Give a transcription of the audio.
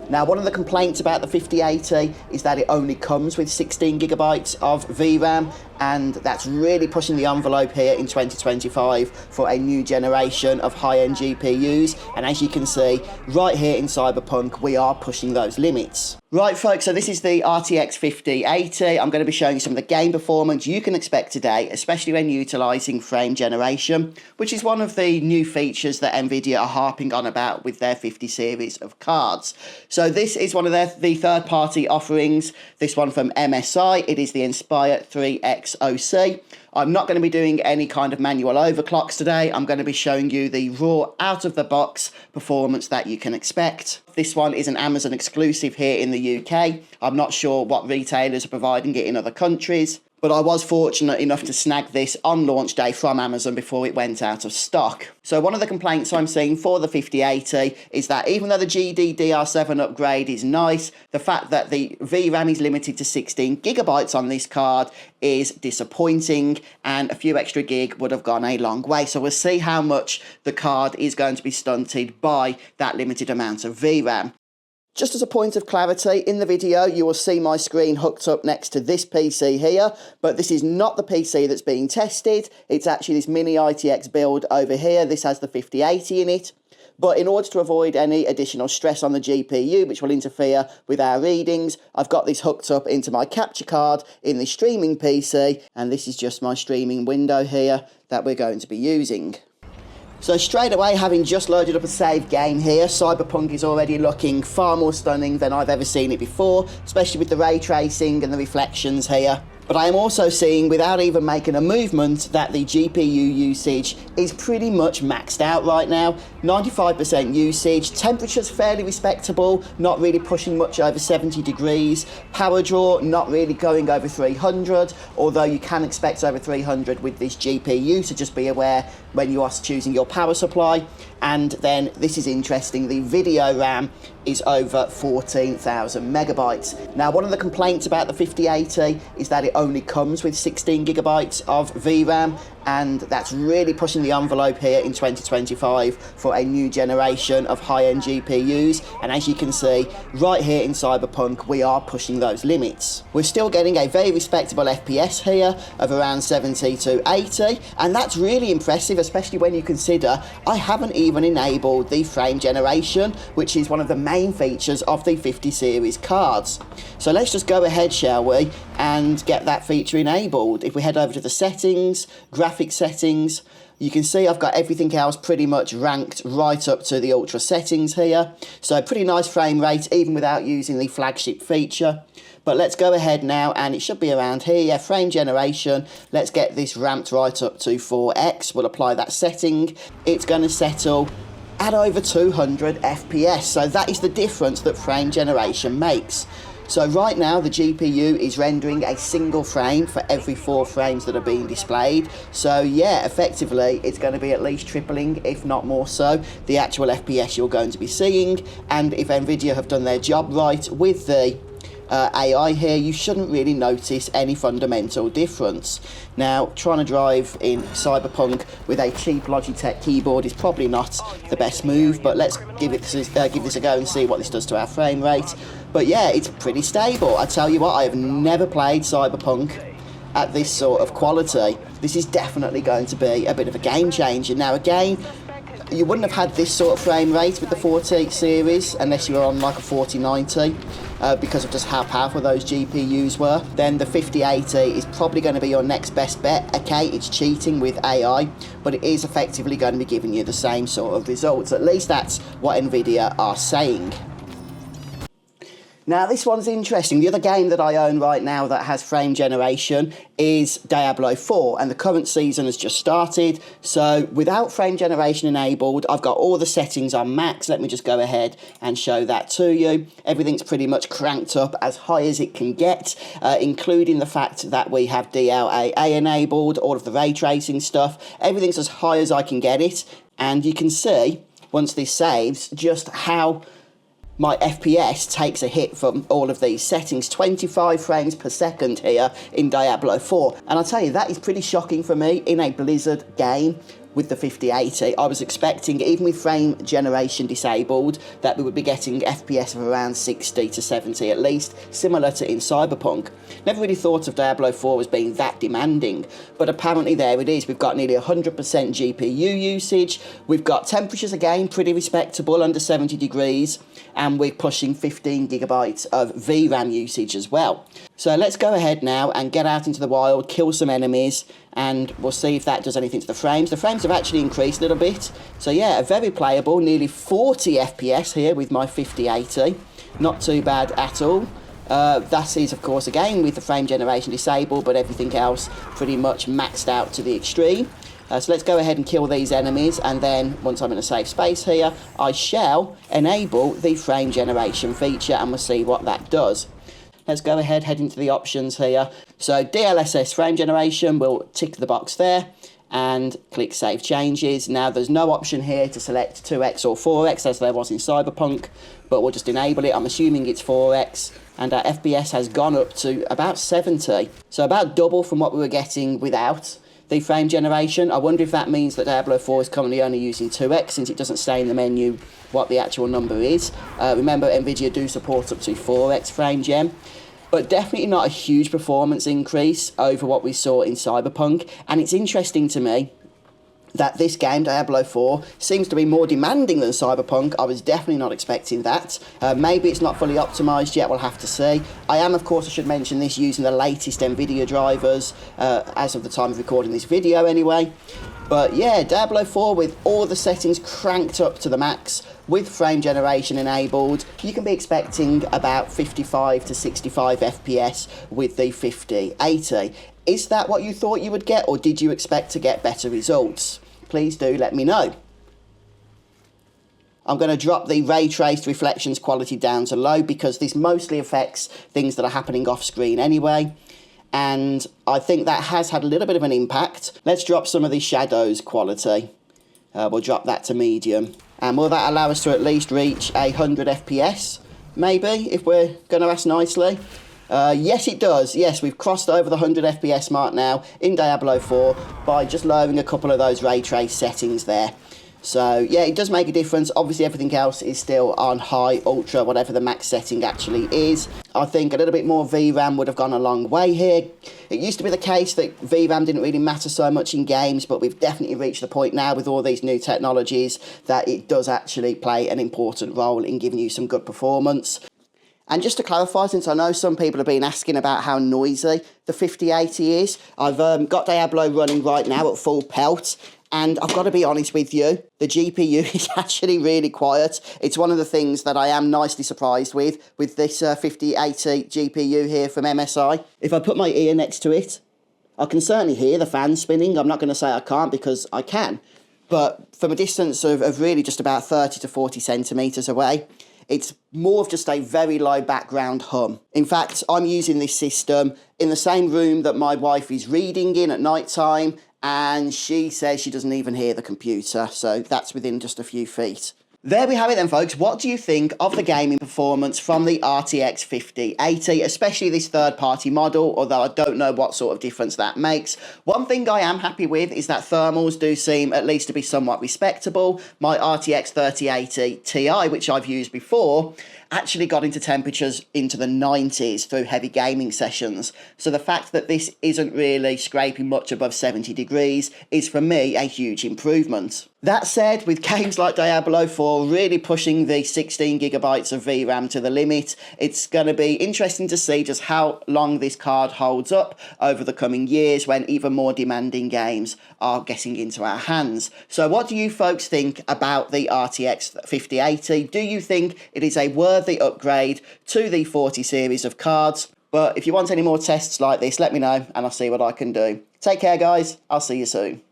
Now, one of the complaints about the 5080 is that it only comes with 16GB of VRAM, and that's really pushing the envelope here in 2025 for a new generation of high-end GPUs. And as you can see, right here in Cyberpunk, we are pushing those limits. Right, folks, so this is the RTX 5080. I'm going to be showing you some of the game performance you can expect today, especially when utilising frame generation, which is one of the new features that NVIDIA are harping on about with their 50 series of cards. So this is one of the third-party offerings, this one from MSI. It is the Inspire 3X OC. I'm not going to be doing any kind of manual overclocks today. I'm going to be showing you the raw, out-of-the-box performance that you can expect. This one is an Amazon exclusive here in the UK. I'm not sure what retailers are providing it in other countries, but I was fortunate enough to snag this on launch day from Amazon before it went out of stock. So one of the complaints I'm seeing for the 5080 is that even though the GDDR7 upgrade is nice, the fact that the VRAM is limited to 16GB on this card is disappointing, and a few extra gig would have gone a long way. So we'll see how much the card is going to be stunted by that limited amount of VRAM. Just as a point of clarity, in the video you will see my screen hooked up next to this PC here, but this is not the PC that's being tested. It's actually this Mini ITX build over here. This has the 5080 in it. But in order to avoid any additional stress on the GPU, which will interfere with our readings, I've got this hooked up into my capture card in the streaming PC, and this is just my streaming window here that we're going to be using. So straight away, having just loaded up a save game here, Cyberpunk is already looking far more stunning than I've ever seen it before, especially with the ray tracing and the reflections here. But I am also seeing, without even making a movement, that the GPU usage is pretty much maxed out right now. 95% usage, temperature's fairly respectable, not really pushing much over 70 degrees. Power draw, not really going over 300, although you can expect over 300 with this GPU, so just be aware when you are choosing your power supply. And then, this is interesting, the video RAM is over 14,000 megabytes. Now, one of the complaints about the 5080 is that it only comes with 16GB of VRAM, and that's really pushing the envelope here in 2025 for a new generation of high-end GPUs. And as you can see, right here in Cyberpunk, we are pushing those limits. We're still getting a very respectable FPS here of around 70 to 80, and that's really impressive, especially when you consider I haven't even enabled the frame generation, which is one of the main features of the 50 series cards. So let's just go ahead, shall we, and get that feature enabled. If we head over to the settings, graphics settings, you can see I've got everything else pretty much ranked right up to the ultra settings here. So pretty nice frame rate even without using the flagship feature. But let's go ahead now, and it should be around here. Yeah, frame generation. Let's get this ramped right up to 4x. We'll apply that setting. It's going to settle at over 200 FPS. So that is the difference that frame generation makes. So right now the GPU is rendering a single frame for every 4 frames that are being displayed. So yeah, effectively it's going to be at least tripling, if not more so, the actual FPS you're going to be seeing. And if NVIDIA have done their job right with the AI here, you shouldn't really notice any fundamental difference. Now, trying to drive in Cyberpunk with a cheap Logitech keyboard is probably not the best move, but let's give this a go and see what this does to our frame rate. But yeah, it's pretty stable. I tell you what, I have never played Cyberpunk at this sort of quality. This is definitely going to be a bit of a game changer. Now again, you wouldn't have had this sort of frame rate with the 40 series unless you were on like a 4090 because of just how powerful those GPUs were. Then the 5080 is probably going to be your next best bet. Okay, it's cheating with AI, but it is effectively going to be giving you the same sort of results. At least that's what NVIDIA are saying. Now this one's interesting. The other game that I own right now that has frame generation is Diablo 4, and the current season has just started. So without frame generation enabled, I've got all the settings on max. Let me just go ahead and show that to you. Everything's pretty much cranked up as high as it can get, including the fact that we have DLAA enabled, all of the ray tracing stuff. Everything's as high as I can get it, and you can see once this saves just how my FPS takes a hit from all of these settings. 25 frames per second here in Diablo 4. And I'll tell you, that is pretty shocking for me in a Blizzard game with the 5080. I was expecting, even with frame generation disabled, that we would be getting FPS of around 60 to 70 at least, similar to in Cyberpunk. Never really thought of Diablo 4 as being that demanding, but apparently there it is. We've got nearly 100% GPU usage, we've got temperatures again pretty respectable, under 70 degrees, and we're pushing 15 gigabytes of VRAM usage as well. So let's go ahead now and get out into the wild, kill some enemies, and we'll see if that does anything to the frames. The frames have actually increased a little bit, so yeah, very playable, nearly 40 FPS here with my 5080, not too bad at all. That is, of course, again with the frame generation disabled, but everything else pretty much maxed out to the extreme. So let's go ahead and kill these enemies, and then once I'm in a safe space here, I shall enable the frame generation feature, and we'll see what that does. Let's go ahead, head into the options here. So DLSS frame generation, we'll tick the box there and click Save Changes. Now there's no option here to select 2x or 4x as there was in Cyberpunk, but we'll just enable it. I'm assuming it's 4x, and our FPS has gone up to about 70. So about double from what we were getting without the frame generation. I wonder if that means that Diablo 4 is currently only using 2x, since it doesn't say in the menu what the actual number is. Remember, NVIDIA do support up to 4x frame gen, but definitely not a huge performance increase over what we saw in Cyberpunk. And it's interesting to me that this game, Diablo 4, seems to be more demanding than Cyberpunk. I was definitely not expecting that. Maybe it's not fully optimised yet, we'll have to see. I am, of course, I should mention this, using the latest NVIDIA drivers, as of the time of recording this video anyway. But yeah, Diablo 4 with all the settings cranked up to the max, with frame generation enabled, you can be expecting about 55 to 65 FPS with the 5080. Is that what you thought you would get, or did you expect to get better results? Please do let me know. I'm going to drop the ray traced reflections quality down to low, because this mostly affects things that are happening off screen anyway, and I think that has had a little bit of an impact. Let's drop some of the shadows quality. We'll drop that to medium. And will that allow us to at least reach 100 FPS? Maybe, if we're going to ask nicely. Yes, it does. Yes, we've crossed over the 100 FPS mark now in Diablo 4 by just lowering a couple of those ray trace settings there. So yeah, it does make a difference. Obviously everything else is still on high, ultra, whatever the max setting actually is. I think a little bit more VRAM would have gone a long way here. It used to be the case that VRAM didn't really matter so much in games, but we've definitely reached the point now with all these new technologies that it does actually play an important role in giving you some good performance. And just to clarify, since I know some people have been asking about how noisy the 5080 is, I've got Diablo running right now at full pelt, and I've got to be honest with you, the GPU is actually really quiet. It's one of the things that I am nicely surprised with this 5080 GPU here from MSI. If I put my ear next to it, I can certainly hear the fan spinning. I'm not going to say I can't, because I can. But from a distance of really just about 30 to 40 centimetres away, it's more of just a very low background hum. In fact, I'm using this system in the same room that my wife is reading in at night time, and she says she doesn't even hear the computer, so that's within just a few feet. There we have it then, folks. What do you think of the gaming performance from the RTX 5080, especially this third-party model, although I don't know what sort of difference that makes. One thing I am happy with is that thermals do seem at least to be somewhat respectable. My RTX 3080 Ti, which I've used before, actually got into temperatures into the 90s through heavy gaming sessions. So the fact that this isn't really scraping much above 70 degrees is, for me, a huge improvement. That said, with games like Diablo 4 really pushing the 16 gigabytes of VRAM to the limit, it's going to be interesting to see just how long this card holds up over the coming years when even more demanding games are getting into our hands. So what do you folks think about the RTX 5080? Do you think it is a worthy upgrade to the 40 series of cards? But if you want any more tests like this, let me know and I'll see what I can do. Take care, guys. I'll see you soon.